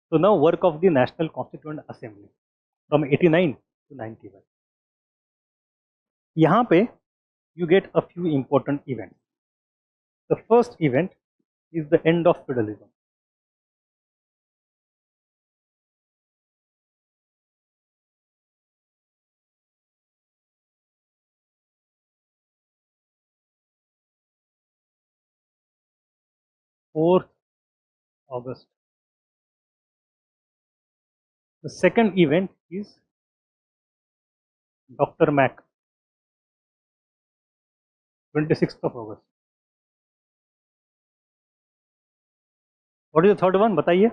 So now work of the National Constituent Assembly from 89 to 91. यहाँ पे you get a few important events. The first event is the end of feudalism. August 4th. The second event is Dr. Mac, 26th of August. What is the third one? बताइए.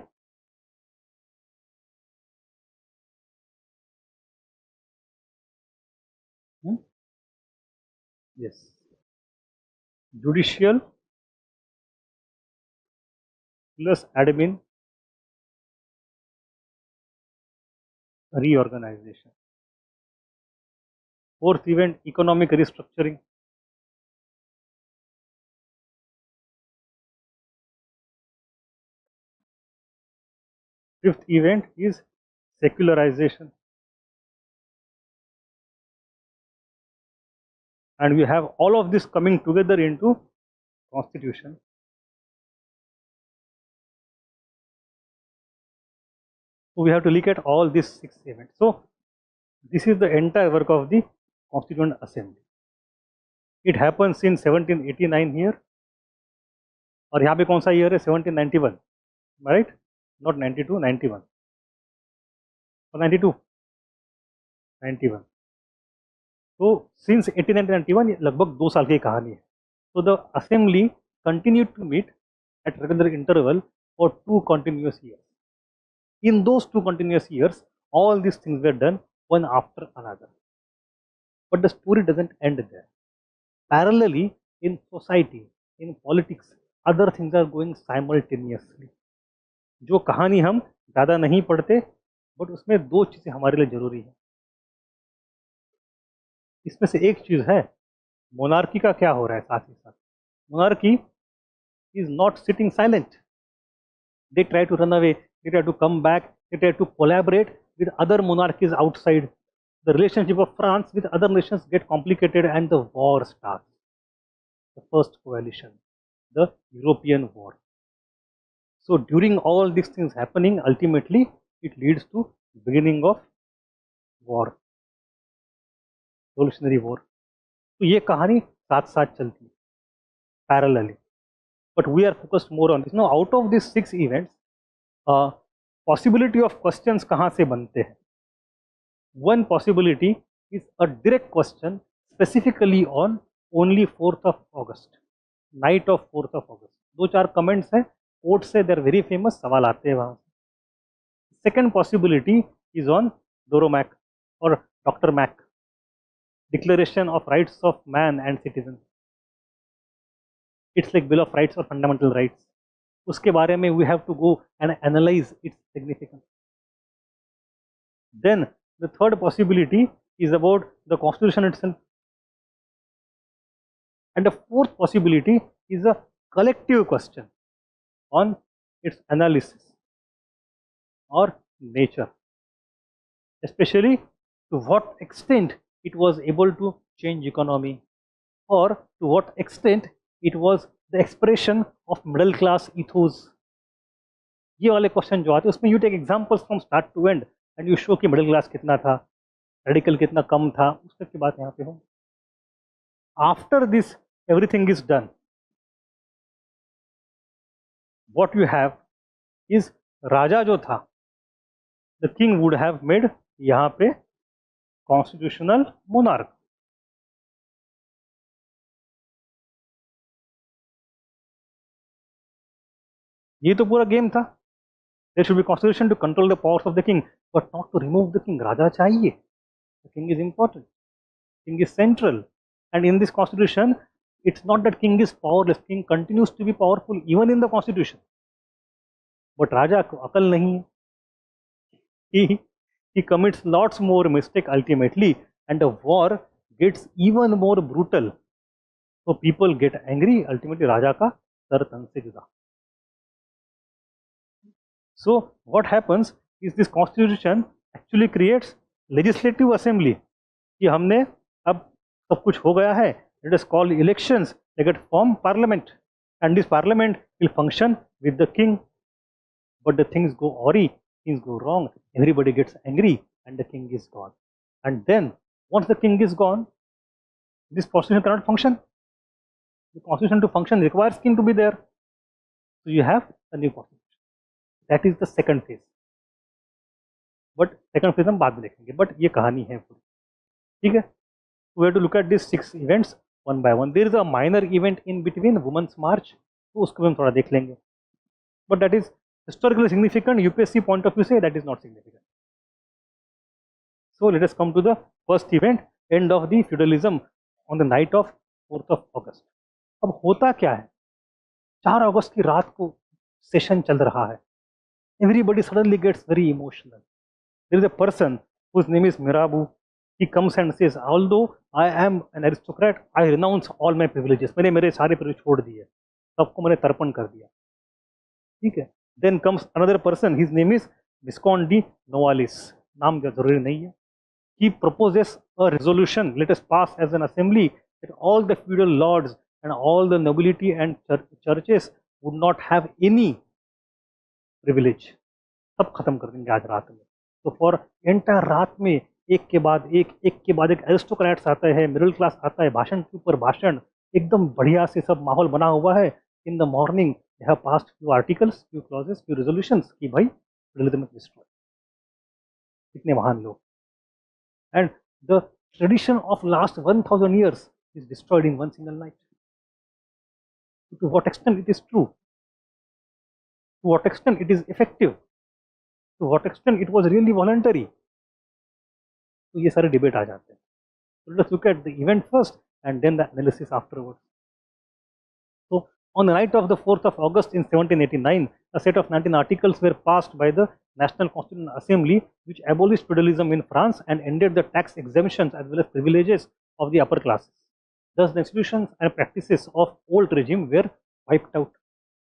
Yes. Judicial plus admin reorganization. Fourth event, economic restructuring. Fifth event is secularization. And we have all of this coming together into constitution. So we have to look at all these 6 events. So this is the entire work of the Constituent Assembly. It happens in 1789 here. और यहाँ पे कौन सा year है? 1791, right? Not 92, 91. Or 92? 91. So since 1891 ये लगभग 2 साल की कहानी है. So the assembly continued to meet at regular interval for 2 continuous years. In those 2 continuous years, all these things were done one after another. But the story doesn't end there. Parallelly, in society, in politics, other things are going simultaneously. जो कहानी हम ज़्यादा नहीं पढ़ते, but उसमें 2 चीज़ें हमारे लिए जरूरी है. इसमें से एक चीज़ है मोनार्की का क्या हो रहा है साथ ही साथ. Monarchy is not sitting silent. They try to run away, they try to come back, they try to collaborate with other monarchies outside. The relationship of France with other nations get complicated and the war starts. The first coalition, the European war. So during all these things happening, ultimately it leads to beginning of war, revolutionary war. तो ये कहानी साथ साथ चलती है parallelly. But we are focused more on this. Now, out of these 6 events, possibility of questions कहाँ से बनते हैं? One possibility is a direct question specifically on only 4th of August, night of 4th of August. 2-4 comments हैं, quotes से, they are very famous, सवाल आते हैं वहाँ से. Second possibility is on Doromac or Dr. Mac, Declaration of Rights of Man and Citizen. It's like Bill of Rights or Fundamental Rights. उसके बारे में we have to go and analyze its significance. Then the third possibility is about the Constitution itself. And the fourth possibility is a collective question on its analysis or nature, especially to what extent it was able to change economy, or to what extent it was the expression of middle class ethos. ये वाले question जो आते हैं उसमें you take examples from start to end and you show कि middle class कितना था, radical कितना कम था, उस तक की बात यहाँ पे हो. After this everything is done, what you have is राजा जो था, the king would have made यहाँ पे constitutional monarch. ये तो पूरा गेम था. There should be constitution to control the powers of the king, but not to remove the king. राजा चाहिए. The king is important. King is central. And in this constitution, it's not that king is powerless. King continues to be powerful even in the constitution. But राजा को अकल नहीं है. He commits lots more mistake ultimately, and the war gets even more brutal. So people get angry. Ultimately, राजा का sir तन से जुदा. So what happens is this constitution actually creates legislative assembly कि हमने अब सब कुछ हो गया है, let us call elections, let us form parliament, and this parliament will function with the king. But the things go awry, things go wrong, everybody gets angry, and the king is gone. And then once the king is gone, this constitution cannot function. The constitution to function requires king to be there. So you have a new constitution. That is the second phase. But second phase हम बाद में देखेंगे. But ये कहानी है पूरी. ठीक है? We have to look at these 6 events one by one. There is a minor event in between, Women's March. तो उसको भी हम थोड़ा देख लेंगे. But that is historically significant. UPSC point of view say that is not significant. So let us come to the first event, end of the feudalism on the night of 4th of August. अब होता क्या है? 4 अगस्त की रात को session चल रहा है. Everybody suddenly gets very emotional. There is a person whose name is Mirabeau. He comes and says, although I am an aristocrat, I renounce all my privileges. मैंने मेरे सारे privilege छोड़ दिए, सबको मैंने तर्पण कर दिया. ठीक है. Then comes another person. His name is Viscount de Noailles. नाम जरूरी नहीं है. He proposes a resolution. Let us pass as an assembly that all the feudal lords and all the nobility and churches would not have any privilege. सब खत्म कर देंगे आज रात में. तो फॉर एंटायर रात में एक के बाद एक एरिस्टोक्रेट्स आता है, मिडिल क्लास आता है, भाषण के ऊपर भाषण, एकदम बढ़िया से सब माहौल बना हुआ है. In the morning they have passed few articles, few clauses, few resolutions कि भाई फेडरलिज्म इज डिस्ट्रॉयड. कितने महान लोग. And the tradition of last 1000 years is destroyed in one single night. To what extent it is true? To what extent it is effective? To what extent it was really voluntary? तो ये सारे debate आ जाते हैं. So let us look at the event first and then the analysis afterwards. So on the night of the 4th of August in 1789, a set of 19 articles were passed by the National Constituent Assembly which abolished feudalism in France and ended the tax exemptions as well as privileges of the upper classes. Thus the institutions and practices of old regime were wiped out.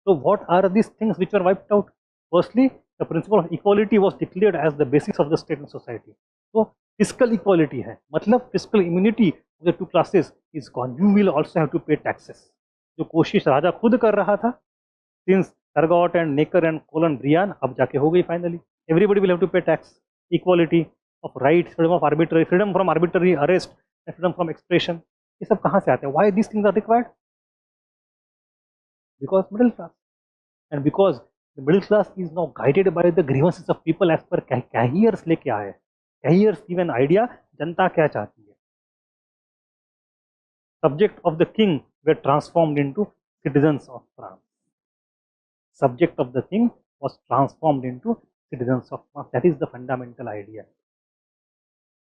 So what are these things which were wiped out? Firstly, the principle of equality was declared as the basis of the state and society. So fiscal equality है, मतलब fiscal immunity of the two classes is gone. You will also have to pay taxes. जो कोशिश राजा खुद कर रहा था, since Turgot and Necker and Colin Briand, अब जाके हो गई finally. Everybody will have to pay tax. Equality of rights, freedom from arbitrary arrest, and freedom from expression. ये सब कहाँ से आते हैं? Why these things are required? Because middle class, and because the middle class is now guided by the grievances of people as per cahiers लेके आए. Cahiers give an idea जनता क्या चाहती है. Subject of the king were transformed into citizens of France. Subject of the king was transformed into citizens of France. That is the fundamental idea.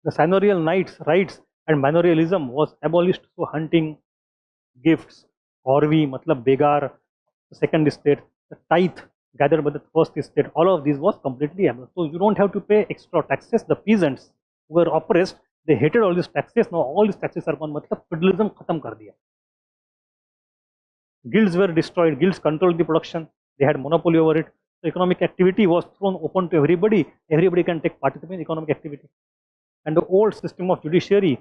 The seigneurial rights and manorialism was abolished. So hunting, gifts, corvée, matlab begar, the second estate, the tithe gathered by the first estate, all of these was completely abolished. So you don't have to pay extra taxes. The peasants who were oppressed, they hated all these taxes. Now all these taxes are gone. Matlab feudalism khatam kar diya. Guilds were destroyed. Guilds controlled the production. They had monopoly over it. So economic activity was thrown open to everybody. Everybody can take participation in economic activity. And the old system of judiciary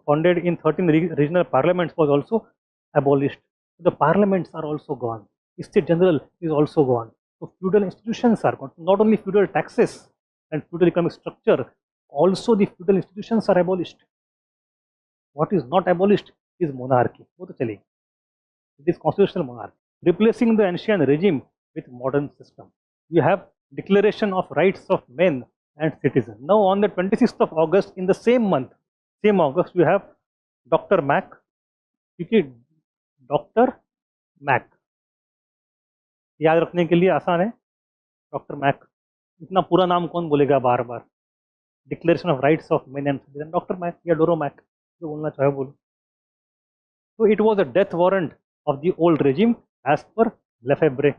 founded in 13 regional parliaments was also abolished. The parliaments are also gone. State General is also gone. So feudal institutions are gone. Not only feudal taxes and feudal economic structure, also the feudal institutions are abolished. What is not abolished is monarchy. वो तो चलेगी. It is constitutional monarchy. Replacing the ancient regime with modern system. You have Declaration of Rights of Men and Citizens. Now on the 26th of August in the same month, same August, you have Dr. Mac. Dr. Mac. याद रखने के लिए आसान है. Doctor Mac. इतना पूरा नाम कौन बोलेगा बार बार. Declaration of rights of men and citizen. Doctor Mac या डोरो मैक, जो बोलना चाहे बोलो. So it was a death warrant of the old regime as per Lefebvre.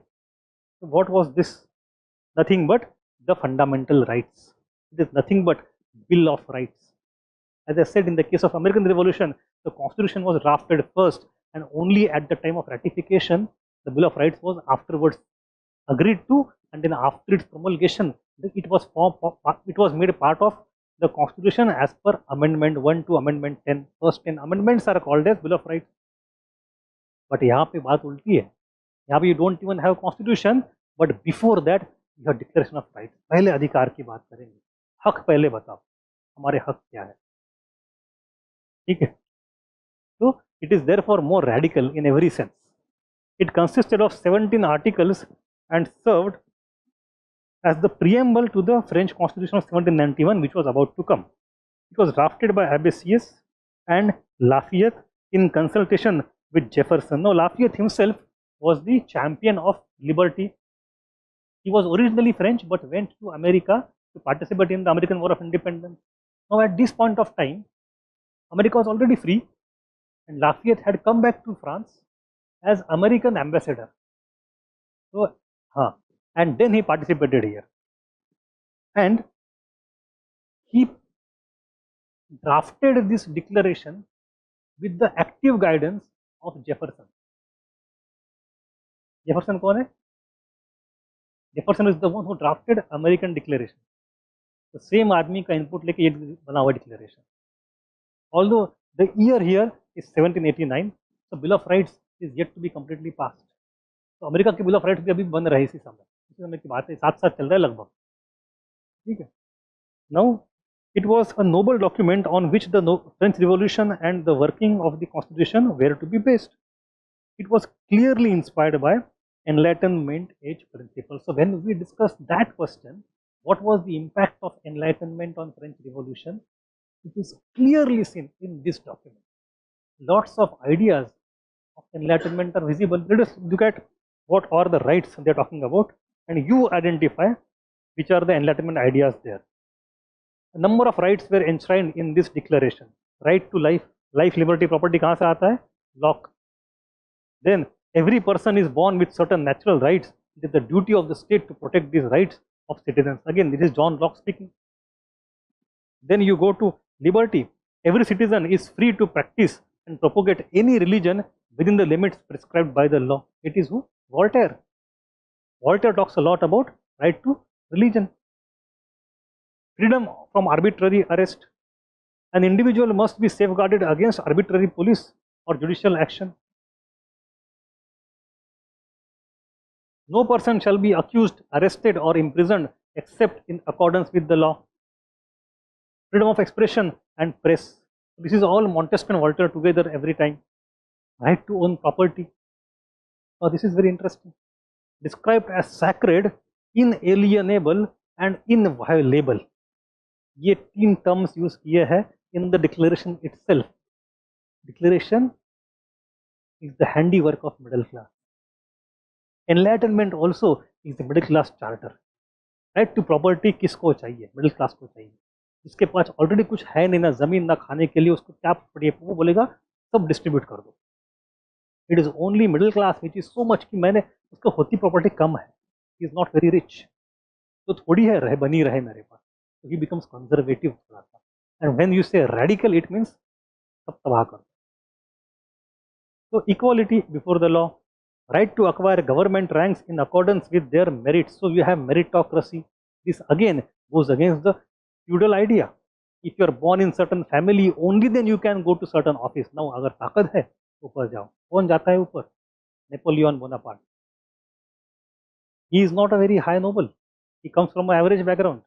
So what was this? Nothing but the fundamental rights. It is nothing but Bill of Rights. As I said, in the case of American Revolution, the Constitution was drafted first, and only at the time of ratification, the Bill of Rights was afterwards agreed to, and then after its promulgation, it was made part of the Constitution as per Amendment 1 to Amendment 10. First 10 amendments are called as Bill of Rights. But यहाँ पे बात उल्टी है. यहाँ पे you don't even have Constitution, but before that you have Declaration of Rights. पहले अधिकार की बात करेंगे. हक पहले बताओ, हमारे हक क्या है. ठीक है. So it is therefore more radical in every sense. It consisted of 17 articles and served as the preamble to the French Constitution of 1791, which was about to come. It was drafted by Abbe Sieyes and Lafayette in consultation with Jefferson. Now, Lafayette himself was the champion of liberty. He was originally French but went to America to participate in the American War of Independence. Now, at this point of time, America was already free, and Lafayette had come back to France as American ambassador. So, and then he participated here, and he drafted this declaration with the active guidance of Jefferson. Jefferson कौन है? Jefferson is the one who drafted American Declaration. The same आदमी का input लेके ये बना हुआ declaration. Although the year here is 1789, so Bill of Rights is yet to be completely passed. तो America के बिल ऑफ राइट्स भी अभी बन रहे इसी समय की बात है, साथ साथ चल रहा है लगभग. ठीक है. Now it was a noble document on which the French revolution and the working of the constitution were to be based. It was clearly inspired by Enlightenment age principle. So when we discuss that question, what was the impact of Enlightenment on French Revolution, it is clearly seen in this document. Lots of ideas of Enlightenment are visible. Let us look at what are the rights they are talking about, and you identify which are the Enlightenment ideas there. A number of rights were enshrined in this declaration. Right to life, liberty, property कहाँ से आता है? Locke. Then every person is born with certain natural rights. It is the duty of the state to protect these rights of citizens. Again, this is John Locke speaking. Then you go to liberty. Every citizen is free to practice and propagate any religion within the limits prescribed by the law. It is who? Voltaire. Voltaire talks a lot about right to religion. Freedom from arbitrary arrest. An individual must be safeguarded against arbitrary police or judicial action. No person shall be accused, arrested or imprisoned except in accordance with the law. Freedom of expression and press. This is all Montesquieu and Voltaire together every time. Right to own property. Now this is very interesting. Described as sacred, inalienable and inviolable. ये तीन terms use किए हैं in the declaration itself. Declaration is the handiwork of middle class. Enlightenment also is the middle class charter. Right to property किसको चाहिए? Middle class को चाहिए. जिसके पास already कुछ है नहीं, ना जमीन ना खाने के लिए, उसको क्या प्रॉपर्टी है वो बोलेगा सब डिस्ट्रीब्यूट कर दो. It is only middle class which is so much कि मैंने उसको होती प्रॉपर्टी कम है, इज नॉट वेरी रिच, तो थोड़ी है रहे बनी रहे मेरे पास, तो ही बिकम्स कंजर्वेटिव थोड़ा सा. एंड व्हेन यू से रेडिकल इट मीन्स सब तबाह कर दो. So equality before the law, right to acquire government ranks in accordance with their merits. So you have meritocracy. This again goes against the feudal idea. If you are born in certain family, only then you can go to certain office. Now अगर ताकत है ऊपर जाओ. कौन जाता है ऊपर? Napoleon Bonaparte. He is not a very high noble. He comes from an average background.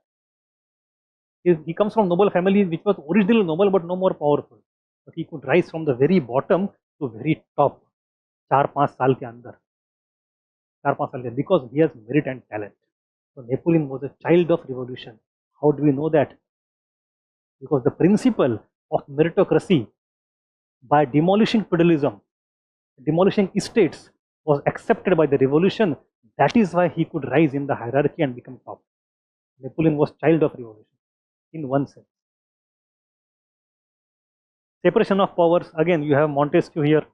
He comes from noble family which was originally noble but no more powerful. But he could rise from the very bottom to very top. 4-5 साल के अंदर, 4-5 साल के, because he has merit and talent. So Napoleon was a child of revolution. How do we know that? Because the principle of meritocracy, by demolishing feudalism, demolishing estates, was accepted by the revolution. That is why he could rise in the hierarchy and become top. Napoleon was child of revolution in one sense. Separation of powers, again you have Montesquieu here.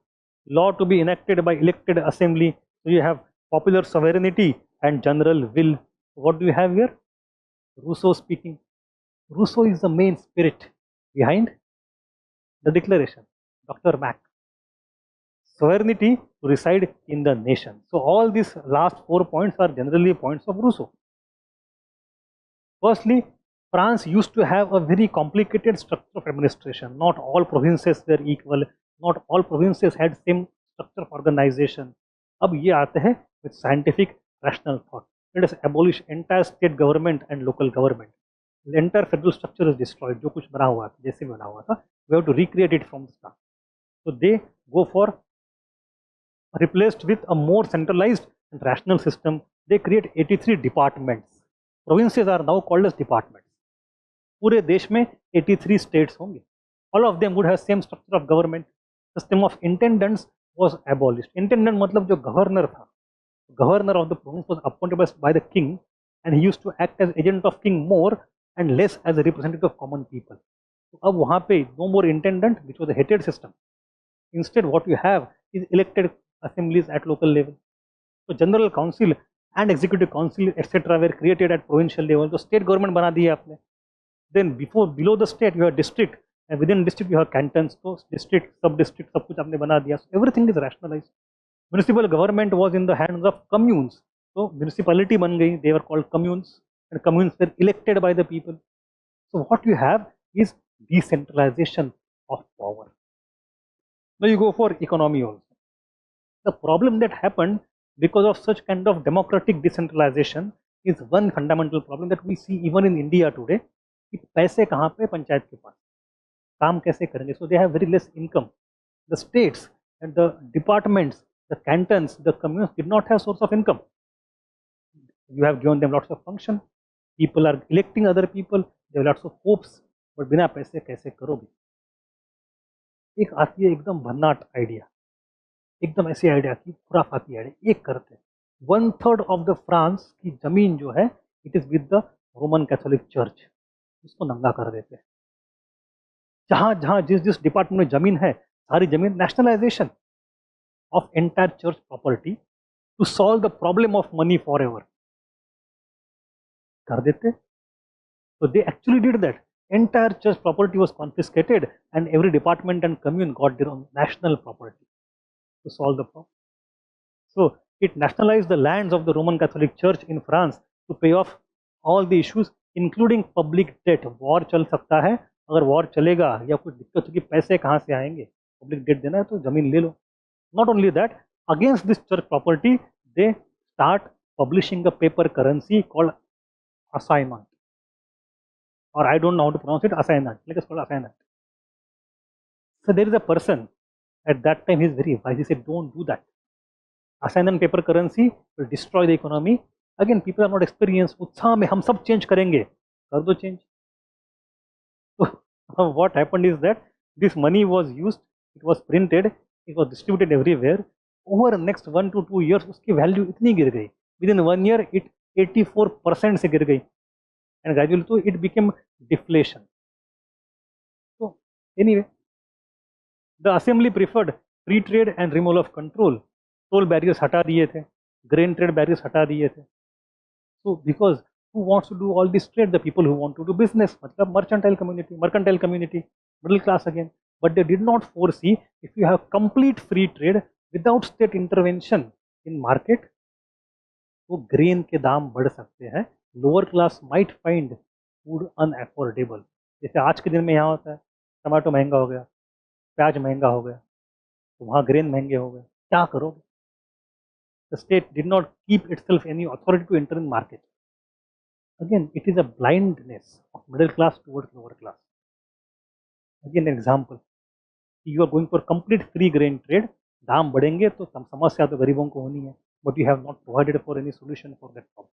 Law to be enacted by elected assembly. So you have popular sovereignty and general will. What do you have here? Rousseau speaking. Rousseau is the main spirit behind the declaration. Dr. Mack. sovereignty to reside in the nation. So all these last 4 points are generally points of Rousseau. Firstly, France used to have a very complicated structure of administration. Not all provinces were equal. Not all provinces had same structure of organization. अब ये आते हैं with scientific rational thought. Let us abolish entire state government and local government. The entire federal structure is destroyed. जो कुछ बना हुआ था, जैसे भी बना हुआ था, we have to recreate it from the start. So they go for replaced with a more centralized and rational system. They create 83 departments. Provinces are now called as departments. पूरे देश में 83 states होंगे. All of them would have same structure of government. System of intendants was abolished. Intendant मतलब जो governor था. Governor of the province was appointed by the king, and he used to act as agent of king more and less as a representative of common people. So अब वहाँ पे no more intendant, which was a hated system. Instead, what you have is elected assemblies at local level. So general council and executive council etc. were created at provincial level. So state government बना दिया आपने. Then below the state you have district, and within district you have cantons. So district, sub district, सब कुछ आपने बना दिया. So everything is rationalized. Municipal government was in the hands of communes. So municipality बन गई. They were called communes, and communes were elected by the people. So what you have is decentralization of power. Now you go for economy also. The problem that happened because of such kind of democratic decentralization is one fundamental problem that we see even in India today. कि पैसे कहाँ पे पंचायत के पास, काम कैसे करेंगे? So they have very less income. The states and the departments, the cantons, the communes did not have source of income. You have given them lots of function. People are electing other people. They have lots of hopes. But बिना पैसे कैसे करोगे? एक आती है एकदम भन्नाट idea, एकदम ऐसी आइडिया की खुराफाती आइडिया. एक करते हैं 1/3 ऑफ द फ्रांस की जमीन जो है it is with the Roman Catholic church. इसको नंगा कर देते हैं. जहां जहां जिस डिपार्टमेंट में जमीन है सारी जमीन, nationalization of entire church property to solve the problem of money for ever कर देते. So they actually did that. Entire church property was confiscated, and every department and commune got their own national property to solve the problem. So it nationalized the lands of the Roman Catholic Church in France to pay off all the issues, including public debt. War चल सकता है, अगर war चलेगा या कुछ दिक्कत होगी, पैसे कहाँ से आएंगे? Public debt देना है तो जमीन ले लो. Not only that, against this church property, they start publishing a paper currency called assignment. Or I don't know how to pronounce it, assignment. Let us call it assignment. So there is a person at that time, he is very wise. He said, don't do that. Assignment paper currency will destroy the economy. Again, people are not experienced. उत्साह में हम सब change करेंगे. कर दो change. So what happened is that this money was used, it was printed, it was distributed everywhere. Over the next 1 to 2 years, उसकी value इतनी गिर गई. Within 1 year, it 84% से गिर गई. And gradually so it became deflation. So anyway, the assembly preferred free trade and removal of control. Toll barriers हटा दिए थे, grain trade barriers हटा दिए थे. So because who wants to do all this trade? The people who want to do business, मतलब mercantile community, middle class again. But they did not foresee if you have complete free trade without state intervention in market, तो grain के दाम बढ़ सकते हैं. Lower class might find food unaffordable. जैसे आज के दिन में यहाँ होता है, टमाटो महंगा हो गया, प्याज महंगा हो गया, तो वहाँ ग्रेन महंगे हो गए, क्या करोगे? The state did not keep itself any authority to enter in market. Again it is a blindness of middle class towards lower class. Again example, you are going for complete free grain trade, दाम बढ़ेंगे तो समस्या तो गरीबों को होनी है, but you have not provided for any solution for that problem.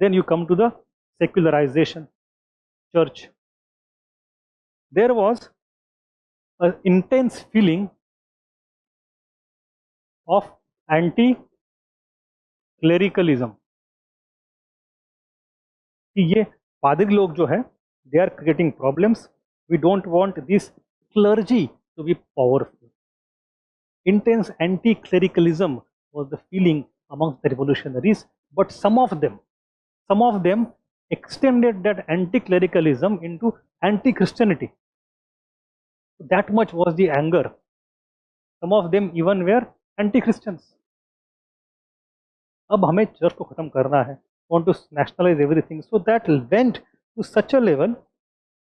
Then you come to the secularization, church. There was an intense feeling of anti-clericalism. कि ये पादरी लोग जो है, they are creating problems. We don't want this clergy to be powerful. Intense anti-clericalism was the feeling amongst the revolutionaries, but some of them extended that anti-clericalism into anti-Christianity. That much was the anger some of them even were anti-Christians. अब हमें church को खत्म करना है, want to nationalize everything, so that went to such a level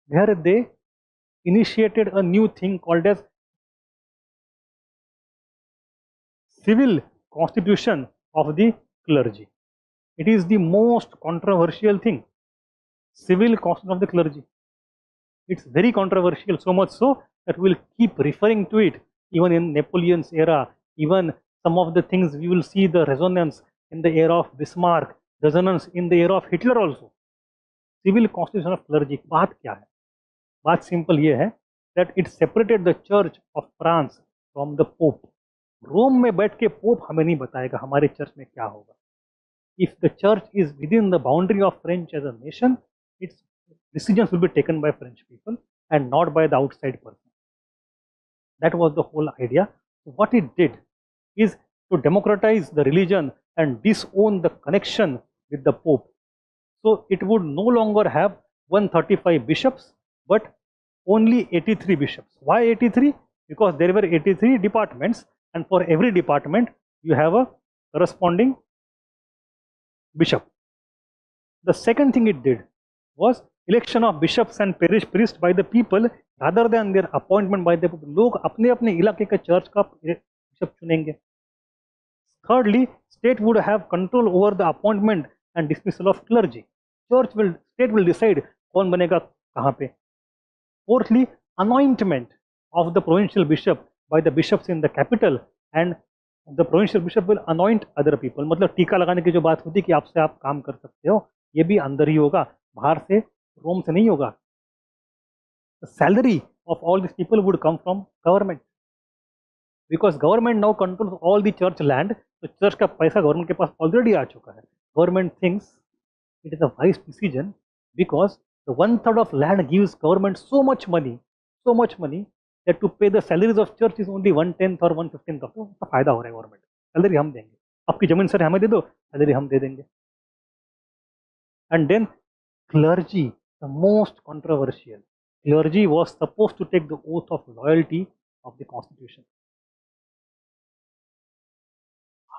where they initiated a new thing called as civil constitution of the clergy. It is the most controversial thing, civil constitution of the clergy. It's very controversial, so much so that we'll keep referring to it even in Napoleon's era. Even some of the things we will see the resonance in the era of Bismarck, resonance in the era of Hitler also. Civil constitution of clergy. बात क्या है? बात simple ये है that it separated the church of France from the Pope. रोम में बैठ के pope हमें नहीं बताएगा हमारे चर्च में क्या होगा. If the church is within the boundary of French as a nation, its decisions will be taken by French people and not by the outside person. That was the whole idea. What it did is to democratize the religion and disown the connection with the Pope. So it would no longer have 135 bishops, but only 83 bishops. Why 83? Because there were 83 departments, and for every department you have a corresponding bishop. The second thing it did was election of bishops and parish priests by the people rather than their appointment by the Pope. लोग अपने अपने इलाके के church का bishop चुनेंगे. Thirdly, state would have control over the appointment and dismissal of clergy. State will decide कौन बनेगा कहाँ पे. Fourthly, anointment of the provincial bishop by the bishops in the capital, and the provincial bishop will anoint other people. मतलब टीका लगाने की जो बात होती कि आपसे आप काम कर सकते हो, ये भी अंदर ही होगा, बाहर से रोम से नहीं होगा. The salary of all these people would come from government, because government now controls all the church land. तो चर्च का पैसा गवर्नमेंट के पास ऑलरेडी आ चुका है. Government thinks it is a wise decision because the 1/3 of land gives government so much money that to pay the salaries of church is only 1/10 or 1/15 of. तो फायदा हो रहा है गवर्नमेंट. सैलरी हम देंगे, आपकी जमीन सर हमें दे दो, सैलरी हम दे देंगे. And then clergy, the most controversial. Clergy was supposed to take the oath of loyalty of the constitution.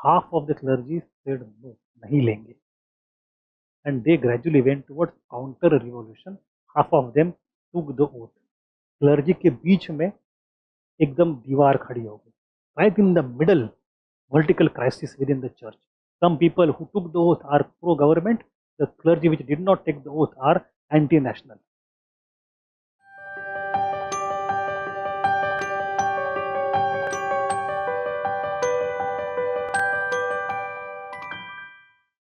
Half of the clergy said no, नहीं लेंगे. And they gradually went towards counter revolution. Half of them took the oath. Clergy के बीच में एकदम दीवार खड़ी हो गई. Right in the middle, vertical crisis within the church. Some people who took the oath are pro-government. The clergy which did not take the oath are anti-national.